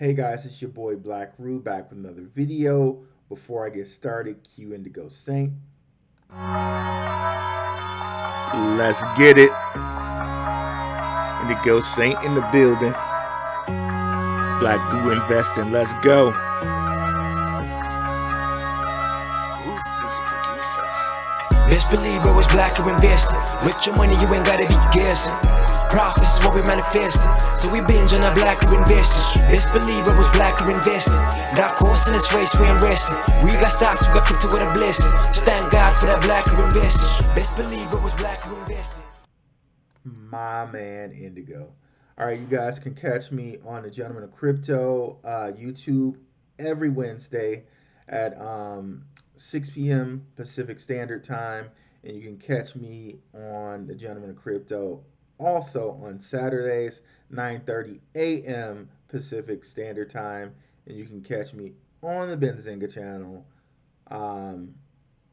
Hey guys, it's your boy Blackrue back with another video. Before I get started, cue Indigo Saint. Let's get it. Indigo Saint in the building. Blackrue Investing, let's go. Who's this producer? Best believe it was Blackrue Investing. With your money, you ain't gotta be guessing. Profits is what we manifesting, so we binge on our Blackrue Investing. Best believe it was Blackrue Investing. Got course in this race, we ain't resting. We got stocks, we got crypto with a blessing. So thank God for that Blackrue Investing. Best believe it was Blackrue Investing. My man Indigo. All right, you guys can catch me on the Gentleman of Crypto YouTube every Wednesday at 6 p.m. Pacific Standard Time, and you can catch me on the Gentleman of Crypto also on Saturdays 9:30 a.m. Pacific Standard Time, and you can catch me on the Benzinga channel.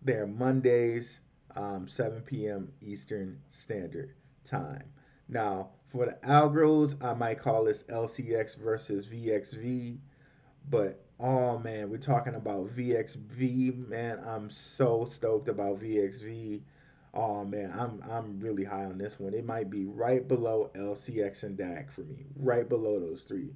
They're Mondays 7 p.m. Eastern Standard Time. Now, for the algos, I might call this LCX versus VXV, but oh man, we're talking about VXV, man. I'm so stoked about VXV. Oh man, I'm really high on this one. It might be right below LCX and DAC for me, right below those three,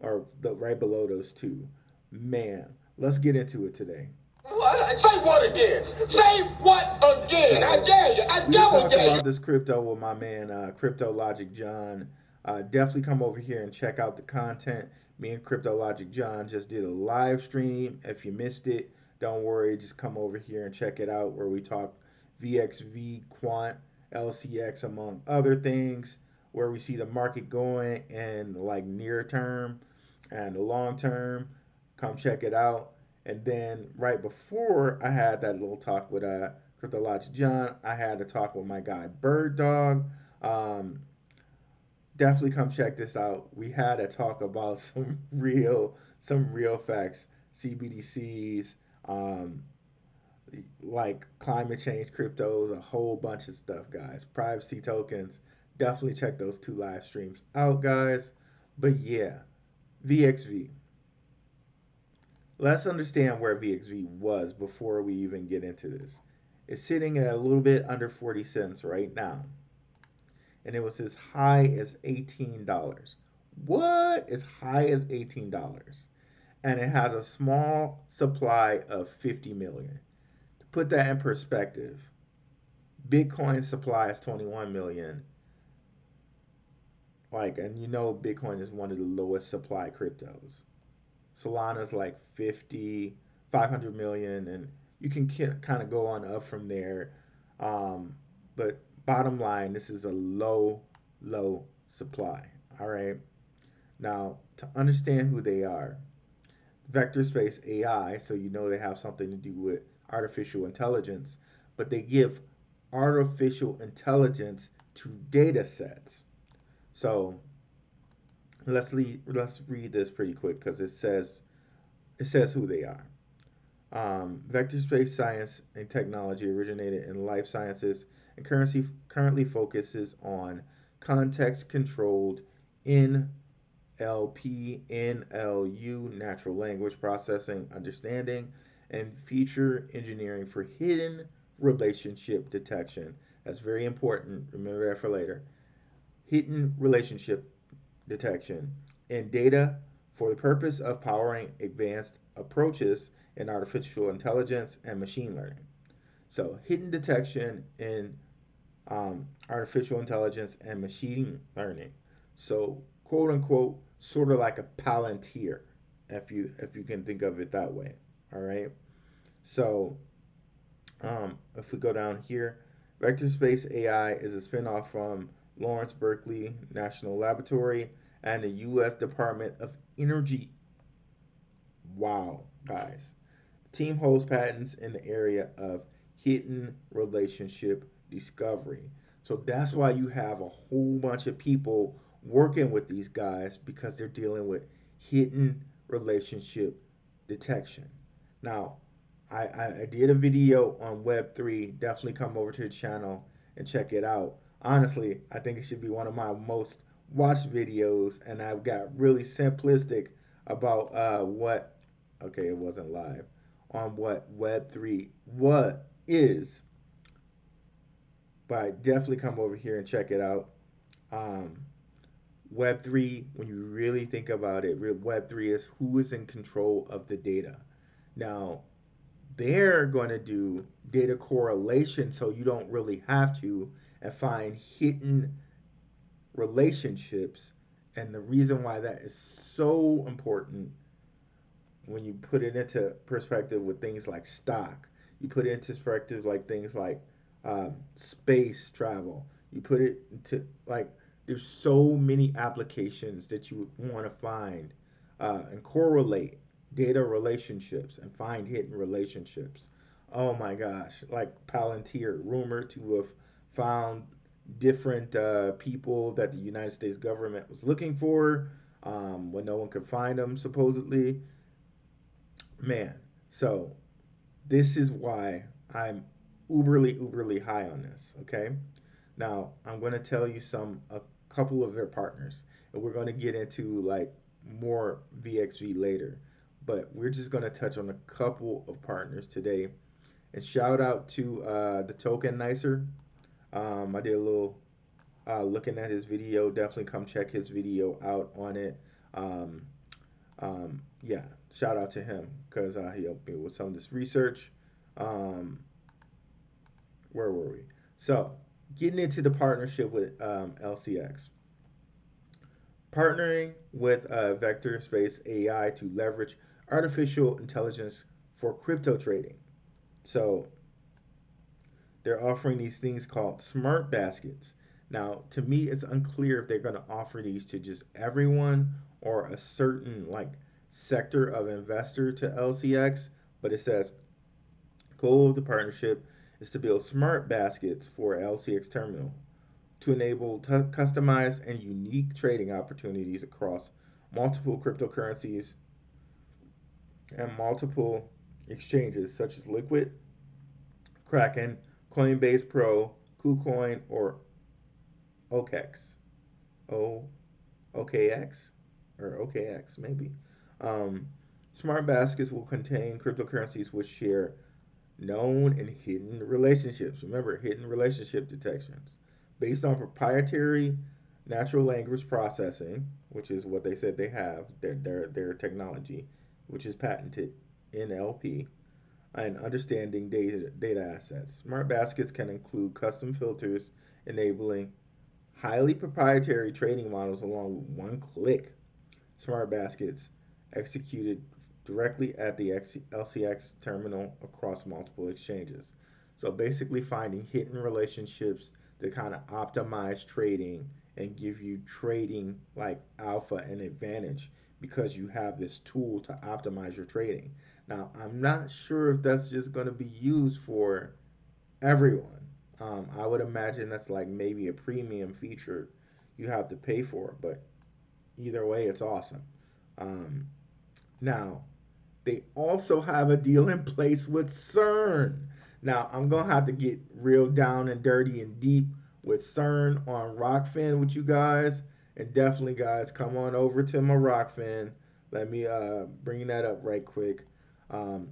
or right below those two. Man, let's get into it today. What? Say what again? Say what again? I dare you. I We double talk dare you. about this crypto with my man Crypto Logic John. Definitely come over here and check out the content. Me and Crypto Logic John just did a live stream. If you missed it, don't worry. Just come over here and check it out where we talk VXV, Quant, LCX, among other things, where we see the market going in like near term and the long term. Come check it out. And then right before I had that little talk with Crypto Logic John, I had a talk with my guy Bird Dog. Um, Definitely come check this out. We had a talk about some real facts, CBDCs, um, like climate change cryptos, a whole bunch of stuff, guys. Privacy tokens. Definitely check those two live streams out, guys. But yeah, VXV. Let's understand where VXV was before we even get into this. It's sitting at a little bit under 40 cents right now. And it was as high as $18. What? As high as $18. And it has a small supply of 50 million. To put that in perspective, Bitcoin supply is 21 million. And you know Bitcoin is one of the lowest supply cryptos. Solana's like 50, 500 million, and you can kind of go on up from there. But bottom line, this is a low supply. All right. Now, to understand who they are, Vectorspace AI, so you know they have something to do with artificial intelligence, but they give artificial intelligence to data sets. So let's read this pretty quick because it says who they are. Vector space science and technology originated in life sciences and currently focuses on context controlled NLP, NLU, natural language processing, understanding, and feature engineering for hidden relationship detection. That's very important. Remember that for later. Hidden relationship detection and data for the purpose of powering advanced approaches in artificial intelligence and machine learning. So, hidden detection in artificial intelligence and machine learning. So, quote unquote, sort of like a palantir, if you can think of it that way. All right. So, if we go down here, Vectorspace AI is a spinoff from Lawrence Berkeley National Laboratory and the U.S. Department of Energy. Wow, guys. The team holds patents in the area of hidden relationship discovery. So that's why you have a whole bunch of people working with these guys because they're dealing with hidden relationship detection. Now, I did a video on Web3. Definitely come over to the channel and check it out. Honestly, I think it should be one of my most watched videos, and I've got really simplistic about what. Okay, it wasn't live on what Web3 what is, but definitely come over here and check it out. Um, Web3, when you really think about it, Web3 is who is in control of the data. Now, they're going to do data correlation so you don't really have to and find hidden relationships. And the reason why that is so important when you put it into perspective with things like stock, you put it into perspective like things like space travel, you put it into like there's so many applications that you would want to find and correlate data relationships and find hidden relationships. Oh my gosh, like Palantir, rumored to have found different people that the United States government was looking for when no one could find them, supposedly. Man, so this is why I'm uberly high on this. Okay, now I'm going to tell you a couple of their partners, and we're going to get into like more VXV later. But we're just going to touch on a couple of partners today. And shout out to the Token Nicer. I did a little looking at his video. Definitely come check his video out on it. Um, yeah, shout out to him because he helped me with some of this research. Um, where were we? So, getting into the partnership with LCX, partnering with Vectorspace AI to leverage artificial intelligence for crypto trading. So, they're offering these things called smart baskets. Now, to me, it's unclear if they're going to offer these to just everyone or a certain like sector of investor to LCX, but it says goal of the partnership is to build smart baskets for LCX terminal to enable customized and unique trading opportunities across multiple cryptocurrencies and multiple exchanges such as Liquid, Kraken, Coinbase Pro, KuCoin, or OKEX. O OKX or OKX maybe. Um, Smart baskets will contain cryptocurrencies which share known and hidden relationships. Remember, hidden relationship detections based on proprietary natural language processing, which is what they said they have, their technology, which is patented NLP, and understanding data assets. Smart baskets can include custom filters enabling highly proprietary trading models along with one click. Smart baskets executed directly at the LCX terminal across multiple exchanges. So basically, finding hidden relationships to kind of optimize trading and give you trading like alpha and advantage because you have this tool to optimize your trading. Now, I'm not sure if that's just going to be used for everyone. I would imagine that's like maybe a premium feature you have to pay for, but either way, it's awesome. Um, Now, they also have a deal in place with CERN. Now, I'm going to have to get real down and dirty and deep with CERN on Rokfin with you guys. And definitely, guys, come on over to my Rokfin. Let me bring that up right quick. Um,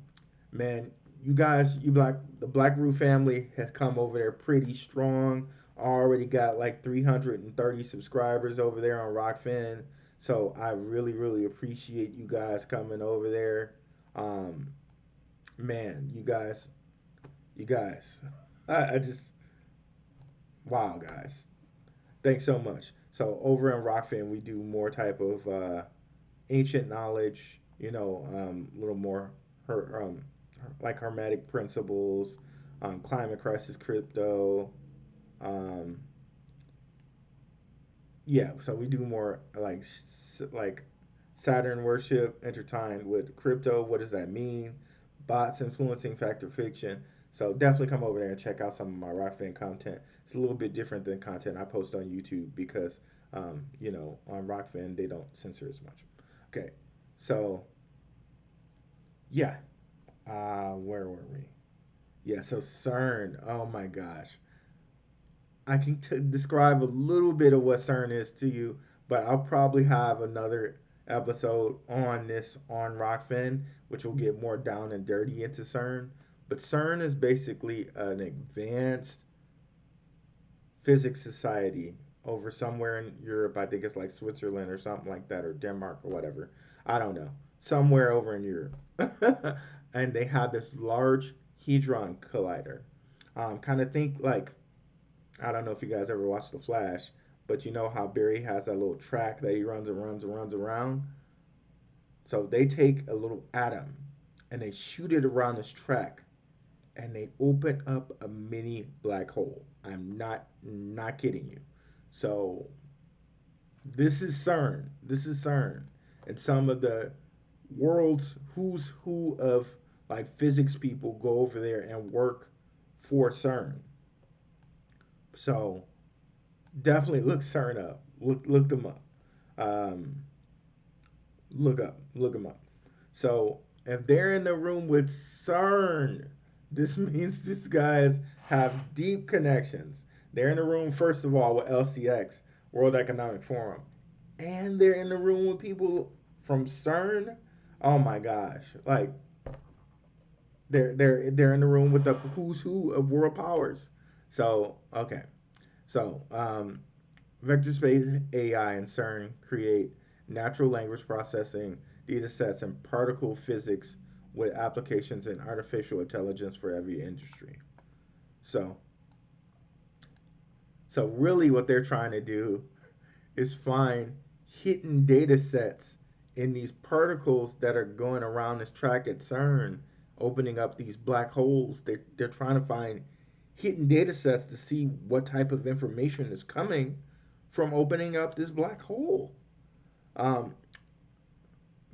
Man, you guys, the Blackrue family has come over there pretty strong. Already got like 330 subscribers over there on Rokfin. So I really appreciate you guys coming over there. Um, man, you guys, I just wow, guys, thanks so much. So over in Rokfin, we do more type of ancient knowledge. A little more her like hermetic principles, climate crisis crypto. Um, yeah, so we do more like Saturn worship intertwined with crypto. What does that mean? Bots influencing factor fiction. So definitely come over there and check out some of my Rockfan content. It's a little bit different than content I post on YouTube because on Rockfan they don't censor as much. Okay, so yeah, where were we? Yeah, so CERN. Oh my gosh, I can describe a little bit of what CERN is to you, but I'll probably have another episode on this on Rokfin, which will get more down and dirty into CERN. But CERN is basically an advanced physics society over somewhere in Europe. I think it's like Switzerland or something like that, or Denmark or whatever. I don't know. Somewhere over in Europe. And they have this large hadron collider. Kind of think like, I don't know if you guys ever watched The Flash, but you know how Barry has that little track that he runs and runs and runs around? So they take a little atom and they shoot it around this track and they open up a mini black hole. I'm not kidding you. So this is CERN. This is CERN. And some of the world's who's who of like physics people go over there and work for CERN. So definitely look CERN up. Look them up. Um, look them up. So if they're in the room with CERN, this means these guys have deep connections. They're in the room first of all with LCX, World Economic Forum, and they're in the room with people from CERN. Oh my gosh! Like they're in the room with the who's who of world powers. So okay, so Vectorspace AI and CERN create natural language processing data sets and particle physics with applications in artificial intelligence for every industry. So, so really what they're trying to do is find hidden data sets in these particles that are going around this track at CERN, opening up these black holes. They're trying to find hidden data sets to see what type of information is coming from opening up this black hole. Um,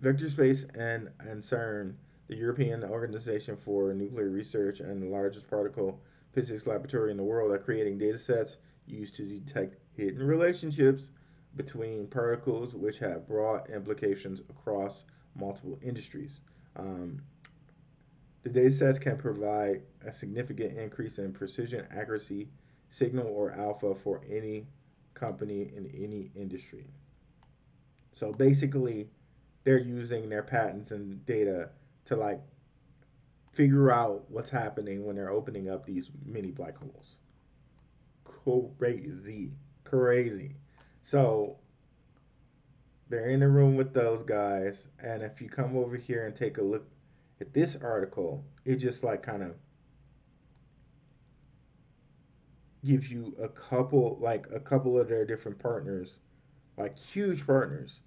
Vectorspace and CERN, the European Organization for Nuclear Research and the largest particle physics laboratory in the world, are creating data sets used to detect hidden relationships between particles, which have broad implications across multiple industries. Um, the data sets can provide a significant increase in precision, accuracy, signal, or alpha for any company in any industry. So basically, they're using their patents and data to like figure out what's happening when they're opening up these mini black holes. Crazy, crazy. So they're in the room with those guys, and if you come over here and take a look at this article, it just like kind of gives you a couple of their different partners, like huge partners,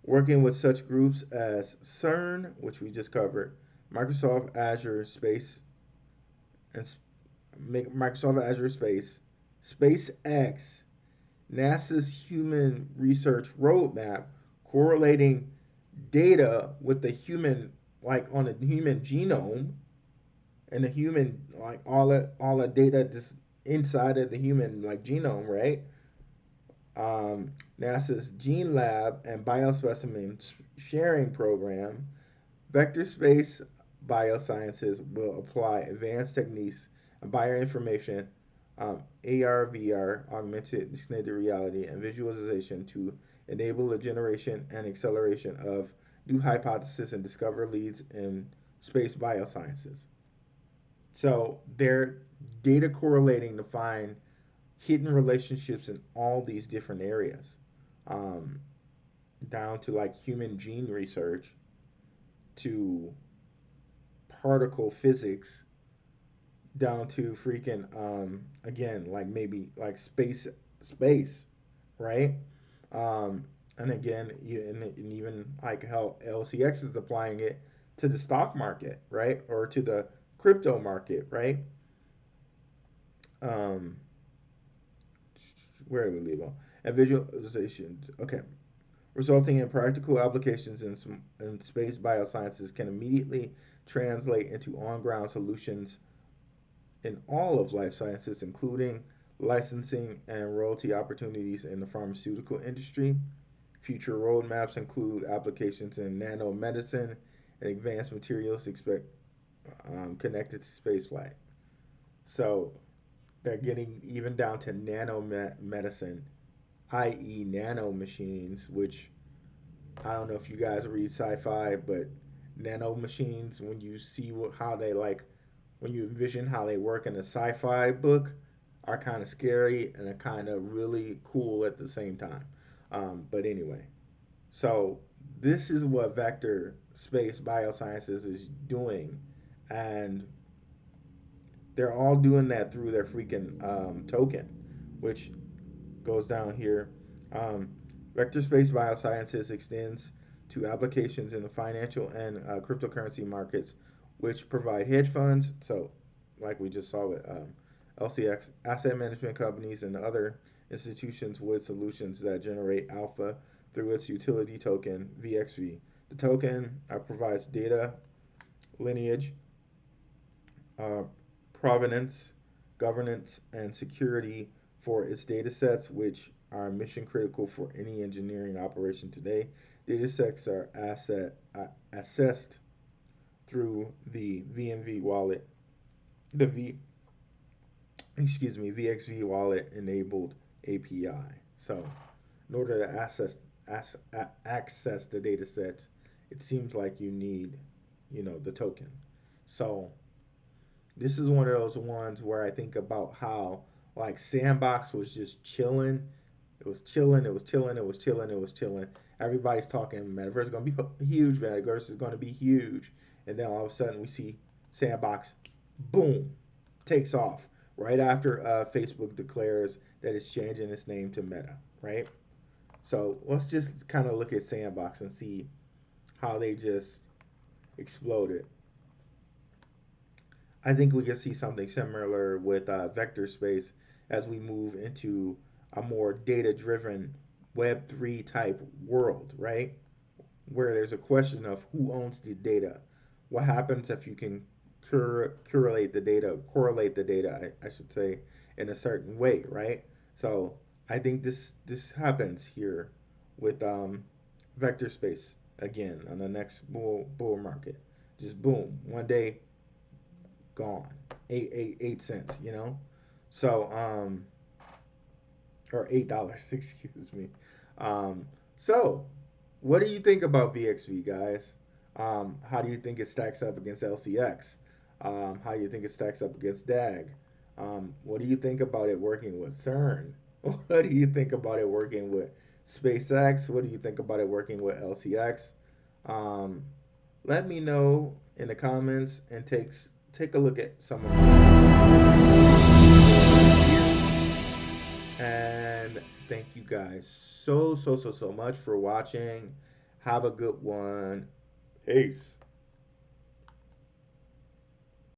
working with such groups as CERN, which we just covered, Microsoft Azure Space, and Microsoft Azure Space, SpaceX, NASA's Human Research Roadmap, correlating data with the human, like on the human genome, and the human, like all the data just inside of the human like genome, right? NASA's Gene Lab and Biospecimen Sharing Program, Vectorspace Biosciences will apply advanced techniques and bioinformation, AR, VR, augmented extended reality, and visualization to enable the generation and acceleration of new hypotheses and discover leads in space biosciences. So they're data correlating to find hidden relationships in all these different areas, um, down to like human gene research, to particle physics, down to freaking again like maybe like space, right? And again, and even like how LCX is applying it to the stock market, right, or to the crypto market, right? Um, where do we leave off? And visualization. Okay, resulting in practical applications in space biosciences can immediately translate into on-ground solutions in all of life sciences, including licensing and royalty opportunities in the pharmaceutical industry. Future roadmaps include applications in nanomedicine and advanced materials connected to spaceflight. So they're getting even down to nanomedicine i.e., nano machines, which I don't know if you guys read sci-fi, but nano machines, when you see how they like, when you envision how they work in a sci-fi book, are kind of scary and are kind of really cool at the same time. But anyway, so this is what Vector Space Biosciences is doing, and they're all doing that through their freaking token, which goes down here. Um, Vectorspace Biosciences extends to applications in the financial and cryptocurrency markets, which provide hedge funds. So, like we just saw with LCX, asset management companies, and other institutions with solutions that generate alpha through its utility token, VXV. The token provides data lineage, uh, provenance, governance, and security for its data sets, which are mission critical for any engineering operation today. Data sets are assessed through the VMV wallet, the VXV wallet enabled API. So, in order to access the data sets, it seems like you need, the token. So, this is one of those ones where I think about how like Sandbox was just chilling. It was chilling. It was chilling. It was chilling. It was chilling. Everybody's talking Metaverse is going to be huge. Metaverse is going to be huge. And then all of a sudden we see Sandbox, boom, takes off right after Facebook declares that it's changing its name to Meta. Right. So let's just kind of look at Sandbox and see how they just exploded. I think we can see something similar with Vectorspace as we move into a more data driven Web3 type world, right? Where there's a question of who owns the data. What happens if you can correlate the data, I should say, in a certain way, right? So I think this happens here with Vectorspace again on the next bull market. Just boom, one day gone. 8 cents, So or $8, excuse me. So what do you think about VXV, guys? How do you think it stacks up against LCX? How do you think it stacks up against DAG? What do you think about it working with CERN? What do you think about it working with SpaceX? What do you think about it working with LCX? Um, Let me know in the comments and take a look at some of and thank you guys so much for watching. Have a good one. Peace.